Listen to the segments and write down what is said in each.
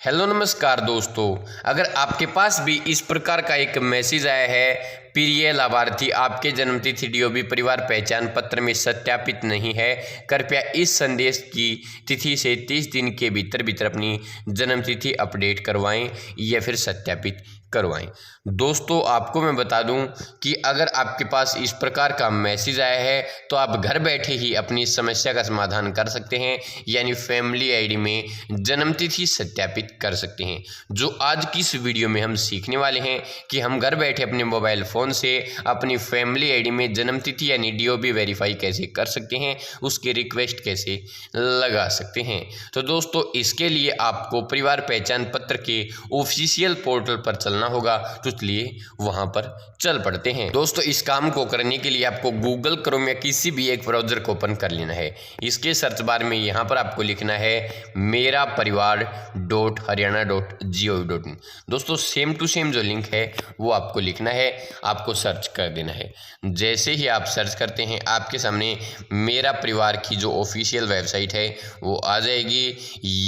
Hello नमस्कार दोस्तों, अगर आपके पास भी इस प्रकार का एक मैसेज आया है, प्रिय लाभार्थी आपके जन्मतिथि डीओबी परिवार पहचान पत्र में सत्यापित नहीं है, कृपया इस संदेश की तिथि से 30 दिन के भीतर भीतर अपनी जन्मतिथि अपडेट करवाएं या फिर सत्यापित करवाएं। दोस्तों आपको मैं बता दूं कि अगर आपके पास इस प्रकार का मैसेज आया है तो आप घर बैठे ही अपनी समस्या का समाधान कर सकते हैं, यानी फैमिली आईडी में जन्मतिथि सत्यापित कर सकते हैं। जो आज की इस वीडियो में हम सीखने वाले हैं कि हम घर बैठे अपने मोबाइल फ़ोन से अपनी फैमिली आईडी में जन्मतिथि यानी डीओबी वेरीफाई कैसे कर सकते हैं, उसकी रिक्वेस्ट कैसे लगा सकते हैं। तो दोस्तों इसके लिए आपको परिवार पहचान पत्र के ऑफिशियल पोर्टल पर चलना होगा, तो इसलिए वहां पर चल पड़ते हैं। दोस्तों इस काम को करने के लिए आपको गूगल क्रोम या किसी भी एक ब्राउज़र को ओपन कर लेना है। इसके सर्च बार में यहाँ पर आपको लिखना है मेरापरिवार.हरियाणा.gov.in। दोस्तों सेम टू सेम जो लिंक है वो आपको लिखना है, आपको सर्च कर देना है। जैसे ही आप सर्च करते हैं आपके सामने मेरा परिवार की जो ऑफिशियल वेबसाइट है वो आ जाएगी,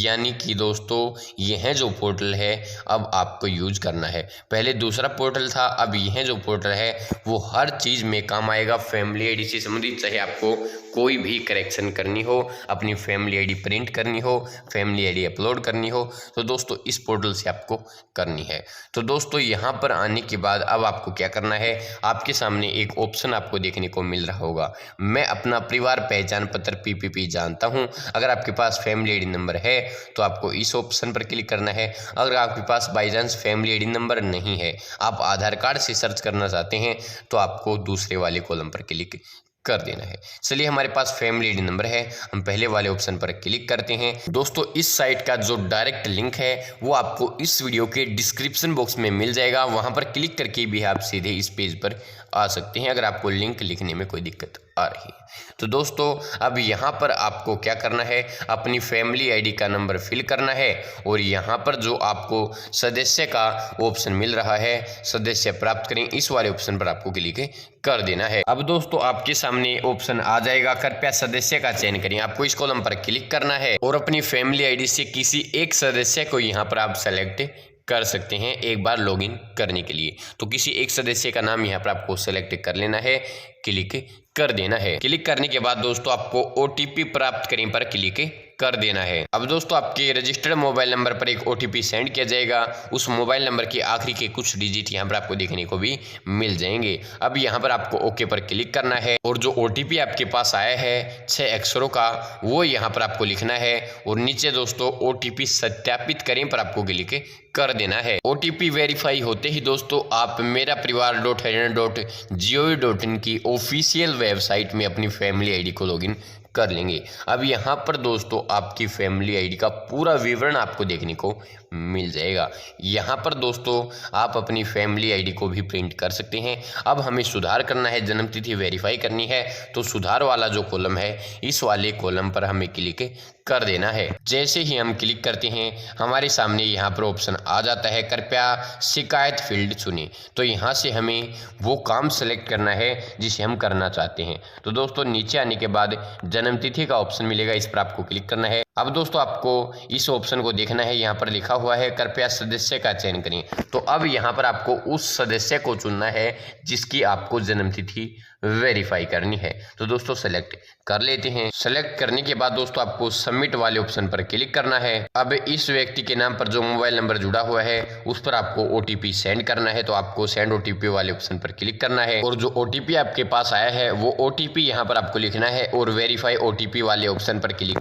यानी कि दोस्तों यह जो पोर्टल है अब आपको यूज करना है। पहले दूसरा पोर्टल था, अब यह जो पोर्टल है वो हर चीज़ में काम आएगा। फैमिली आईडी से संबंधित चाहे आपको कोई भी करेक्शन करनी हो, अपनी फैमिली आईडी प्रिंट करनी हो, फैमिली आईडी अपलोड करनी हो, तो दोस्तों इस पोर्टल से आपको करनी है। तो दोस्तों यहाँ पर आने के बाद अब आपको क्या करना है, आपके सामने एक ऑप्शन आपको देखने को मिल रहा होगा, मैं अपना परिवार पहचान पत्र पीपीपी जानता हूँ। अगर आपके पास फैमिली आईडी नंबर है तो आपको इस ऑप्शन पर क्लिक करना है। अगर आपके पास by chance family ID number नहीं है, आप आधार कार्ड से सर्च करना चाहते हैं, तो आपको दूसरे वाले कॉलम पर क्लिक कर देना है। चलिए हमारे पास फैमिली आईडी नंबर है, हम पहले वाले ऑप्शन पर क्लिक करते हैं। दोस्तों इस साइट का जो डायरेक्ट लिंक है वो आपको इस वीडियो के डिस्क्रिप्शन बॉक्स में मिल जाएगा, वहां पर क्लिक करके भी आप सीधे इस पेज पर आ सकते हैं अगर आपको लिंक लिखने में कोई दिक्कत आ रही है। तो दोस्तों अब यहाँ पर आपको क्या करना है, अपनी फैमिली आईडी का नंबर फिल करना है और यहाँ पर जो आपको सदस्य का ऑप्शन मिल रहा है, सदस्य प्राप्त करें, इस वाले ऑप्शन पर आपको क्लिक कर देना है। अब दोस्तों आपके सामने ऑप्शन आ जाएगा, कृपया सदस्य का चयन करें। आपको इस कॉलम पर क्लिक करना है और अपनी फैमिली आईडी से किसी एक सदस्य को यहाँ पर आप सेलेक्ट कर सकते हैं एक बार लॉगिन करने के लिए। तो किसी एक सदस्य का नाम यहाँ पर आपको सेलेक्ट कर लेना है, क्लिक कर देना है। क्लिक करने के बाद दोस्तों आपको ओटीपी प्राप्त करें पर क्लिक कर देना है। अब दोस्तों आपके रजिस्टर्ड मोबाइल नंबर पर एक ओटीपी सेंड किया जाएगा, उस मोबाइल नंबर के आखिरी के कुछ डिजिट यहाँ पर आपको देखने को भी मिल जाएंगे। अब यहाँ पर आपको ओके पर क्लिक करना है और जो ओटीपी आपके पास आया है 6 अक्षरों का वो यहाँ पर आपको लिखना है और नीचे दोस्तों ओटीपी सत्यापित करें पर आपको क्लिक कर देना है। ओटीपी वेरीफाई होते ही दोस्तों आप मेरा परिवार.हरियाणा.gov.in की ऑफिशियल वेबसाइट में अपनी फैमिली आईडी को लॉगिन कर लेंगे। अब यहाँ पर दोस्तों आपकी फैमिली आईडी का पूरा विवरण आपको देखने को मिल जाएगा। यहाँ पर दोस्तों आप अपनी फैमिली आईडी को भी प्रिंट कर सकते हैं। अब हमें सुधार करना है, जन्मतिथि वेरीफाई करनी है, तो सुधार वाला जो कॉलम है इस वाले कॉलम पर हमें क्लिक कर देना है। जैसे ही हम क्लिक करते हैं हमारे सामने यहाँ पर ऑप्शन आ जाता है, कृपया शिकायत फील्ड चुनें। तो यहाँ से हमें वो काम सेलेक्ट करना है जिसे हम करना चाहते हैं। तो दोस्तों नीचे आने के बाद जन्मतिथि का ऑप्शन मिलेगा, इस पर आपको क्लिक करना है। अब दोस्तों आपको इस ऑप्शन को देखना है, यहाँ पर लिखा हुआ है कृपया सदस्य का चयन करें। तो अब यहाँ पर आपको उस सदस्य को चुनना है जिसकी आपको जन्मतिथि वेरीफाई करनी है। तो दोस्तों सेलेक्ट कर लेते हैं। सेलेक्ट करने के बाद दोस्तों आपको सबमिट वाले ऑप्शन पर क्लिक करना है। अब इस व्यक्ति के नाम पर जो मोबाइल नंबर जुड़ा हुआ है उस पर आपको ओटीपी सेंड करना है, तो आपको सेंड ओटीपी वाले ऑप्शन पर क्लिक करना है और जो ओटीपी आपके पास आया है वो ओटीपी यहाँ पर आपको लिखना है और वेरीफाई ओटीपी वाले ऑप्शन पर क्लिक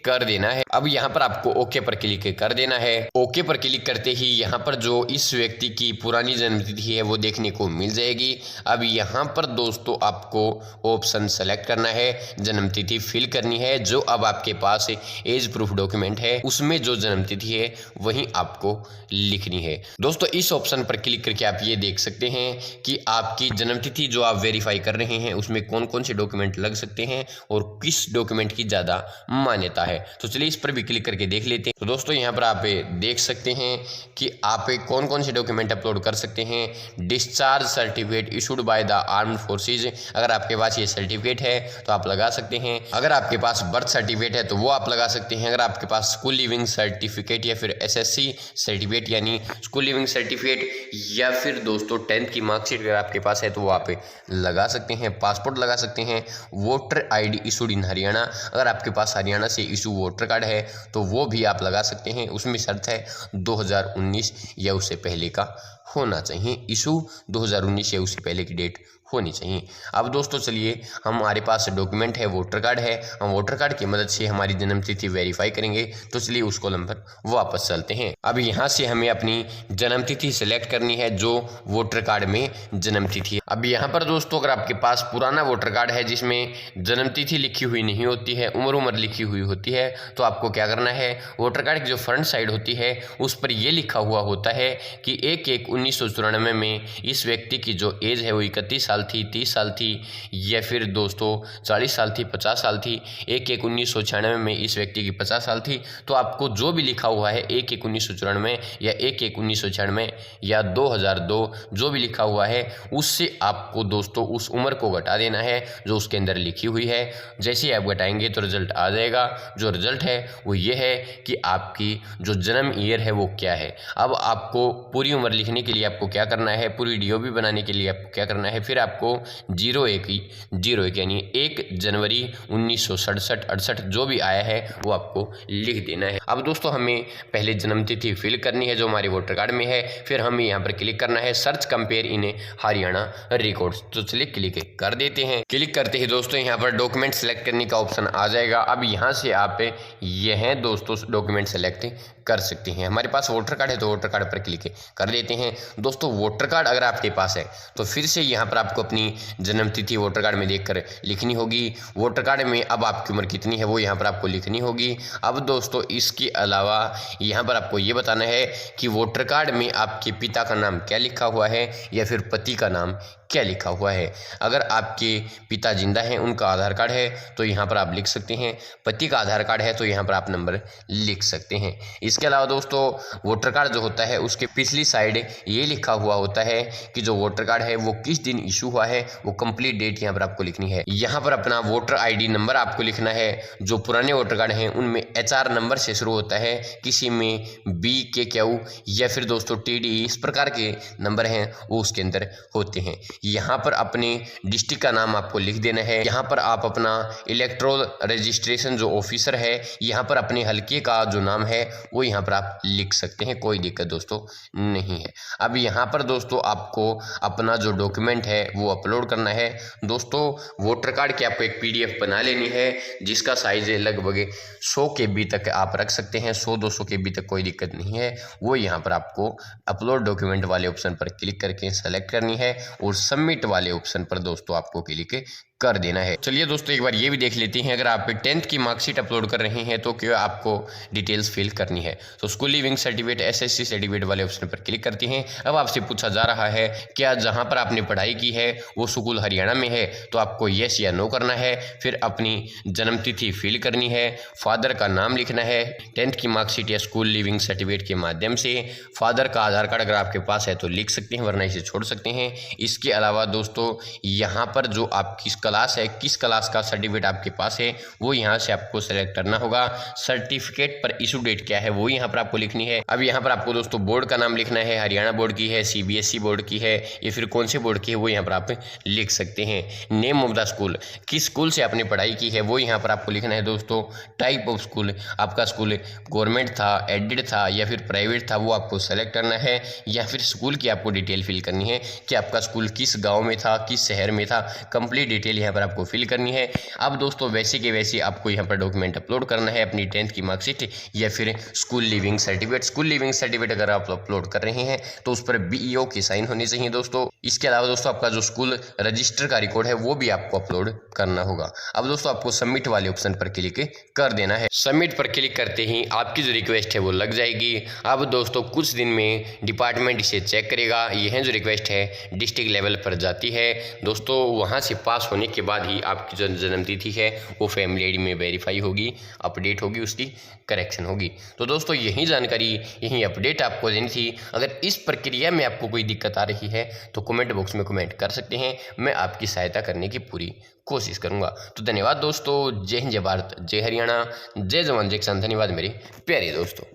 कर देना है। अब यहाँ पर आपको ओके पर क्लिक कर देना है। ओके पर क्लिक करते ही यहाँ पर जो इस व्यक्ति की पुरानी जन्मतिथि है वो देखने को मिल जाएगी। अब यहाँ पर दोस्तों आपको ऑप्शन सेलेक्ट करना है, जन्मतिथि फिल करनी है। जो अब आपके पास एज प्रूफ डॉक्यूमेंट है उसमें जो जन्मतिथि है वही आपको लिखनी है। दोस्तों इस ऑप्शन पर क्लिक करके आप ये देख सकते हैं कि आपकी जन्मतिथि जो आप वेरीफाई कर रहे हैं उसमें कौन कौन से डॉक्यूमेंट लग सकते हैं और किस डॉक्यूमेंट की ज़्यादा मान्यता है। है। तो चलिए इस पर भी क्लिक करके देख लेते हैं। तो दोस्तों यहाँ पर आप देख सकते हैं कि आप कौन कौन से डॉक्यूमेंट अपलोड कर सकते हैं। Discharge certificate issued by the armed forces, अगर आपके पास ये सर्टिफिकेट है तो आप लगा सकते हैं। अगर आपके पास बर्थ सर्टिफिकेट है तो वो आप लगा सकते हैं। अगर आपके पास स्कूल लिविंग सर्टिफिकेट या फिर SSC सर्टिफिकेट यानी स्कूल लिविंग सर्टिफिकेट या फिर दोस्तों 10th की मार्कशीट अगर आपके पास है तो वो आप लगा सकते हैं। पासपोर्ट लगा सकते हैं। Voter ID issued in Haryana, अगर आपके पास हरियाणा से इशू वोटर कार्ड है तो वो भी आप लगा सकते हैं। उसमें शर्त है 2019 या उससे पहले का होना चाहिए। इशू 2019 या उससे पहले की डेट होनी चाहिए। अब दोस्तों चलिए हमारे पास डॉक्यूमेंट है, वोटर कार्ड है, हम वोटर कार्ड की मदद से हमारी जन्म तिथि वेरीफाई करेंगे। तो चलिए उस कॉलम पर वापस चलते हैं। अब यहाँ से हमें अपनी जन्म तिथि सेलेक्ट करनी है जो वोटर कार्ड में जन्म तिथि है। अब यहाँ पर दोस्तों अगर आपके पास पुराना वोटर कार्ड है जिसमें जन्म तिथि लिखी हुई नहीं होती है, उम्र लिखी हुई होती है, तो आपको क्या करना है, वोटर कार्ड की जो फ्रंट साइड होती है उस पर यह लिखा हुआ होता है कि 1/1/1994 में इस व्यक्ति की जो एज है वो 31 साल थी, 30 साल थी या फिर दोस्तों 40 साल थी, 50 साल थी। 1/1/1996 में इस व्यक्ति की 50 साल थी। तो आपको जो भी लिखा हुआ है 1/1/1994 या 1/1/1996 या 2002 जो भी लिखा हुआ है उससे आपको दोस्तों उस उम्र को घटा देना है जो उसके अंदर लिखी हुई है। जैसे ही आप घटाएंगे तो रिजल्ट आ जाएगा। जो रिजल्ट है वो ये है कि आपकी जो जन्म ईयर है वो क्या है। अब आपको पूरी उम्र लिखने के लिए आपको क्या करना है, पूरी DOB बनाने के लिए आपको क्या करना है, फिर आपको 01 यानी 1 जनवरी 1967-68 जो भी आया है वो आपको लिख देना है। अब दोस्तों हमें पहले जन्म तिथि फिल करनी है जो हमारे वोटर कार्ड में है, फिर हमें यहाँ पर क्लिक करना है search compare in Haryana records. तो चलिए क्लिक कर देते हैं। क्लिक करते ही दोस्तों यहाँ पर डॉक्यूमेंट सेलेक्ट करने का ऑप्शन आ जाएगा। अब यहाँ से आप यह दोस्तों डॉक्यूमेंट सेलेक्ट कर सकते हैं। हमारे पास वोटर कार्ड है तो वोटर कार्ड पर क्लिक कर देते हैं। दोस्तों वोटर कार्ड अगर आपके पास है तो फिर से यहाँ पर आपको अपनी जन्म तिथि वोटर कार्ड में देखकर लिखनी होगी। वोटर कार्ड में अब आपकी उम्र कितनी है वो यहाँ पर आपको लिखनी होगी। अब दोस्तों इसके अलावा यहाँ पर आपको ये बताना है कि वोटर कार्ड में आपके पिता का नाम क्या लिखा हुआ है या फिर पति का नाम क्या लिखा हुआ है। अगर आपके पिता जिंदा हैं, उनका आधार कार्ड है तो यहाँ पर आप लिख सकते हैं। पति का आधार कार्ड है तो यहाँ पर आप नंबर लिख सकते हैं। इसके अलावा दोस्तों वोटर कार्ड जो होता है उसके पिछली साइड ये लिखा हुआ होता है कि जो वोटर कार्ड है वो किस दिन इशू हुआ है, वो कंप्लीट डेट यहाँ पर आपको लिखनी है। यहाँ पर अपना वोटर ID नंबर आपको लिखना है। जो पुराने वोटर कार्ड हैं उनमें HR नंबर से शुरू होता है, किसी में BKQ या फिर दोस्तों TD इस प्रकार के नंबर हैं वो उसके अंदर होते हैं। यहाँ पर अपने डिस्ट्रिक्ट का नाम आपको लिख देना है। यहाँ पर आप अपना इलेक्ट्रोल रजिस्ट्रेशन जो ऑफिसर है यहाँ पर अपने हल्के का जो नाम है वो यहाँ पर आप लिख सकते हैं, कोई दिक्कत दोस्तों नहीं है। अब यहाँ पर दोस्तों आपको अपना जो डॉक्यूमेंट है वो अपलोड करना है। दोस्तों वोटर कार्ड की आपको एक PDF बना लेनी है जिसका साइज है लगभग 100 KB तक आप रख सकते हैं। 100-200 KB तक कोई दिक्कत नहीं है। वो यहाँ पर आपको अपलोड डॉक्यूमेंट वाले ऑप्शन पर क्लिक करके सेलेक्ट करनी है और सबमिट वाले ऑप्शन पर दोस्तों आपको क्लिक कर देना है। चलिए दोस्तों एक बार ये भी देख लेते हैं, अगर आप 10th की मार्कशीट अपलोड कर रहे हैं तो क्या आपको डिटेल्स फिल करनी है। तो school leaving certificate SSC certificate वाले ऑप्शन पर क्लिक करते हैं। अब आपसे पूछा जा रहा है क्या जहां पर आपने पढ़ाई की है वो स्कूल हरियाणा में है, तो आपको येस या नो करना है। फिर अपनी जन्म तिथि फिल करनी है, फादर का नाम लिखना है 10th की मार्कशीट या स्कूल लिविंग सर्टिफिकेट के माध्यम से। फादर का आधार कार्ड अगर आपके पास है तो लिख सकते हैं, वरना इसे छोड़ सकते हैं। इसके अलावा दोस्तों यहाँ पर जो आपकी क्लास है, किस क्लास का सर्टिफिकेट आपके पास है वो यहाँ से आपको सेलेक्ट करना होगा। सर्टिफिकेट पर इशू डेट क्या है वो यहाँ पर आपको लिखनी है। अब यहाँ पर आपको दोस्तों बोर्ड का नाम लिखना है, हरियाणा बोर्ड की है, CBSE बोर्ड की है या फिर कौन से बोर्ड की है वो यहाँ पर आप लिख सकते हैं। नेम ऑफ द स्कूल, किस स्कूल से आपने पढ़ाई की है वो यहाँ पर आपको लिखना है। दोस्तों टाइप ऑफ स्कूल, आपका स्कूल गवर्नमेंट था, एडेड था या फिर प्राइवेट था वो आपको सेलेक्ट करना है। या फिर स्कूल की आपको डिटेल फिल करनी है कि आपका स्कूल किस गाँव में था, किस शहर में था, कंप्लीट डिटेल यहाँ पर आपको फिल करनी है। अब दोस्तों वैसे के वैसे आपको यहाँ पर डॉक्यूमेंट अपलोड करना है, अपनी 10th की मार्कशीट या फिर school leaving certificate. School leaving certificate अगर आप अपलोड कर रहे हैं तो उस पर BEO की साइन होनी चाहिए दोस्तों। इसके अलावा दोस्तों आपका जो स्कूल रजिस्टर का रिकॉर्ड है वो भी आपको अपलोड करना होगा। अब दोस्तों आपको सबमिट वाले ऑप्शन पर क्लिक कर देना है। सबमिट पर क्लिक करते ही आपकी जो रिक्वेस्ट है वो लग जाएगी। अब दोस्तों कुछ दिन में डिपार्टमेंट इसे चेक करेगा। यह जो रिक्वेस्ट है डिस्ट्रिक्ट लेवल पर जाती है दोस्तों, वहाँ से पास होने के बाद ही आपकी जो जन्म तिथि है वो फैमिली आईडी में वेरीफाई होगी, अपडेट होगी, उसकी करेक्शन होगी। तो दोस्तों यही जानकारी, यही अपडेट आपको देनी थी। अगर इस प्रक्रिया में आपको कोई दिक्कत आ रही है तो कमेंट बॉक्स में कमेंट कर सकते हैं, मैं आपकी सहायता करने की पूरी कोशिश करूंगा। तो धन्यवाद दोस्तों। जय हिंद, जय भारत, जय हरियाणा, जय जवान, जय किसान। धन्यवाद मेरे प्यारे दोस्तों।